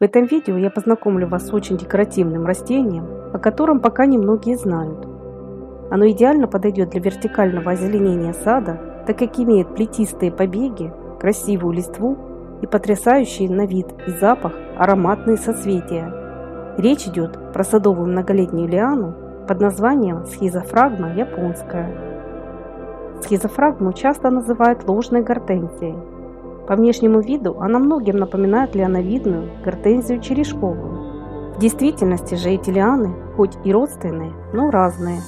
этом видео я познакомлю вас с очень декоративным растением, о котором пока немногие знают. Оно идеально подойдет для вертикального озеленения сада, так как имеет плетистые побеги, красивую листву и потрясающий на вид и запах ароматные соцветия. Речь идет про садовую многолетнюю лиану под названием схизофрагма японская. Схизофрагму часто называют ложной гортензией. По внешнему виду она многим напоминает лиановидную гортензию черешковую. В действительности же эти лианы, хоть и родственные, но разные.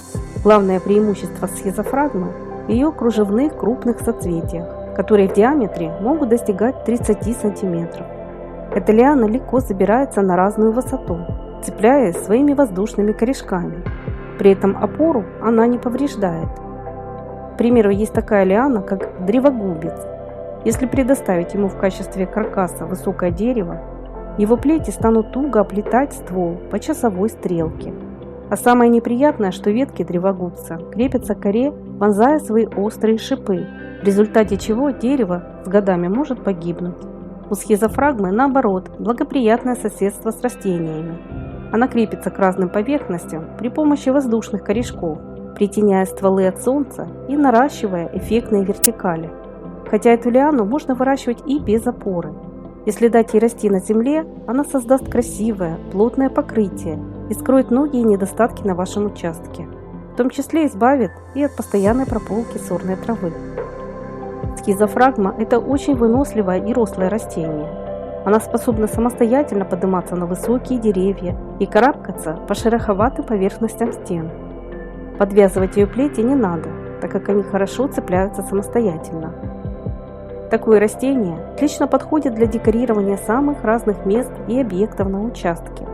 Главное преимущество схизофрагмы в ее кружевных крупных соцветиях, которые в диаметре могут достигать 30 см. Эта лиана легко забирается на разную высоту, цепляясь своими воздушными корешками. При этом опору она не повреждает. К примеру, есть такая лиана, как древогубец. Если предоставить ему в качестве каркаса высокое дерево, его плети станут туго оплетать ствол по часовой стрелке. А самое неприятное, что ветки древогубца крепятся к коре, вонзая свои острые шипы, в результате чего дерево с годами может погибнуть. У схизофрагмы, наоборот, благоприятное соседство с растениями. Она крепится к разным поверхностям при помощи воздушных корешков, притеняя стволы от солнца и наращивая эффектные вертикали. Хотя эту лиану можно выращивать и без опоры. Если дать ей расти на земле, она создаст красивое, плотное покрытие и скроет многие недостатки на вашем участке. В том числе избавит и от постоянной прополки сорной травы. Схизофрагма – это очень выносливое и рослое растение. Она способна самостоятельно подниматься на высокие деревья и карабкаться по шероховатым поверхностям стен. Подвязывать ее плети не надо, так как они хорошо цепляются самостоятельно. Такое растение отлично подходит для декорирования самых разных мест и объектов на участке.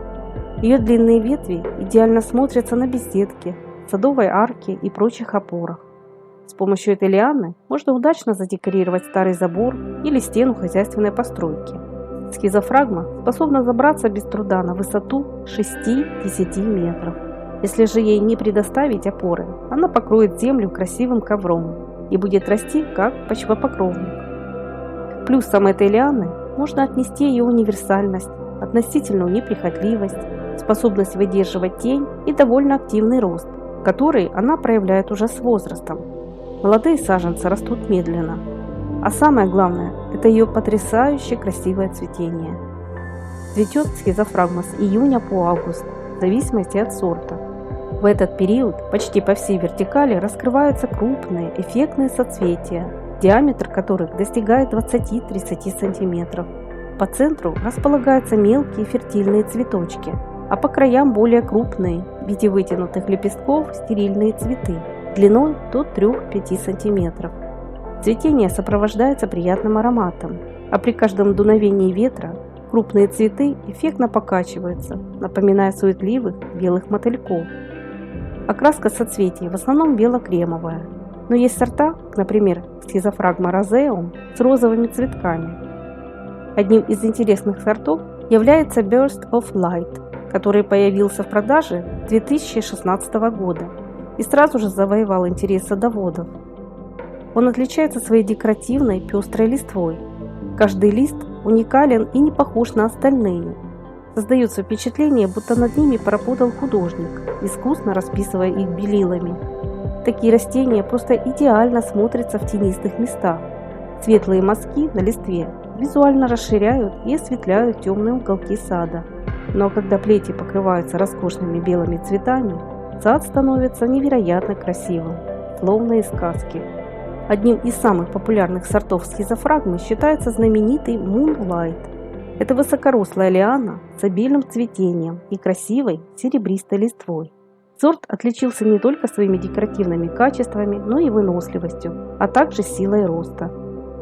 Ее длинные ветви идеально смотрятся на беседке, садовой арке и прочих опорах. С помощью этой лианы можно удачно задекорировать старый забор или стену хозяйственной постройки. Схизофрагма способна забраться без труда на высоту 6-10 метров. Если же ей не предоставить опоры, она покроет землю красивым ковром и будет расти как почвопокровник. Плюсом этой лианы можно отнести ее универсальность, относительную неприхотливость, способность выдерживать тень и довольно активный рост, который она проявляет уже с возрастом. Молодые саженцы растут медленно, а самое главное – это ее потрясающе красивое цветение. Цветет схизофрагма с июня по август, в зависимости от сорта. В этот период почти по всей вертикали раскрываются крупные, эффектные соцветия, диаметр которых достигает 20-30 см. По центру располагаются мелкие фертильные цветочки, а по краям более крупные, в виде вытянутых лепестков, стерильные цветы, длиной до 3-5 см. Цветение сопровождается приятным ароматом, а при каждом дуновении ветра крупные цветы эффектно покачиваются, напоминая суетливых белых мотыльков. Окраска соцветий в основном бело-кремовая, но есть сорта, например, схизофрагма розеум с розовыми цветками. Одним из интересных сортов является Burst of Light, который появился в продаже 2016 года и сразу же завоевал интерес садоводов. Он отличается своей декоративной пестрой листвой. Каждый лист уникален и не похож на остальные. Создается впечатление, будто над ними поработал художник, искусно расписывая их белилами. Такие растения просто идеально смотрятся в тенистых местах. Светлые мазки на листве визуально расширяют и осветляют темные уголки сада. Но когда плети покрываются роскошными белыми цветами, сад становится невероятно красивым, словно из сказки. Одним из самых популярных сортов схизофрагмы считается знаменитый Moonlight. Это высокорослая лиана с обильным цветением и красивой серебристой листвой. Сорт отличился не только своими декоративными качествами, но и выносливостью, а также силой роста.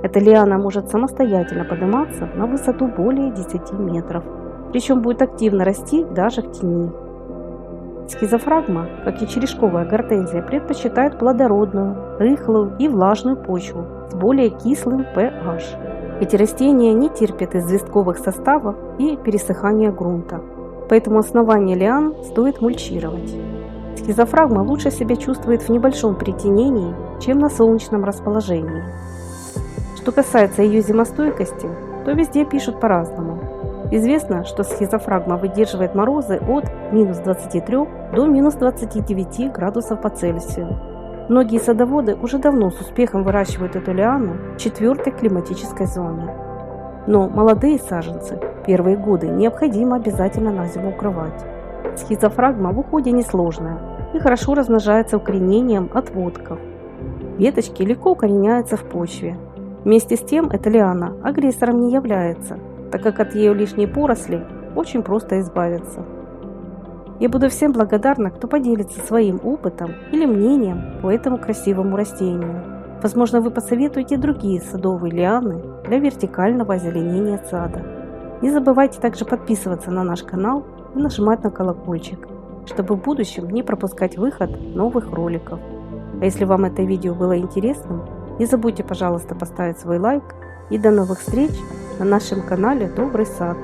Эта лиана может самостоятельно подниматься на высоту более 10 метров, причем будет активно расти даже в тени. Схизофрагма, как и черешковая гортензия, предпочитает плодородную, рыхлую и влажную почву с более кислым pH. Эти растения не терпят известковых составов и пересыхания грунта, поэтому основание лиан стоит мульчировать. Схизофрагма лучше себя чувствует в небольшом притенении, чем на солнечном расположении. Что касается ее зимостойкости, то везде пишут по-разному. Известно, что схизофрагма выдерживает морозы от -23 до -29 градусов по Цельсию. Многие садоводы уже давно с успехом выращивают эту лиану в 4-й климатической зоне. Но молодые саженцы первые годы необходимо обязательно на зиму укрывать. Схизофрагма в уходе несложная и хорошо размножается укоренением отводков. Веточки легко укореняются в почве. Вместе с тем эта лиана агрессором не является, так как от ее лишней поросли очень просто избавиться. Я буду всем благодарна, кто поделится своим опытом или мнением по этому красивому растению. Возможно, вы посоветуете другие садовые лианы для вертикального озеленения сада. Не забывайте также подписываться на наш канал и нажимать на колокольчик, чтобы в будущем не пропускать выход новых роликов. А если вам это видео было интересным, не забудьте, пожалуйста, поставить свой лайк. И до новых встреч на нашем канале Добрый сад.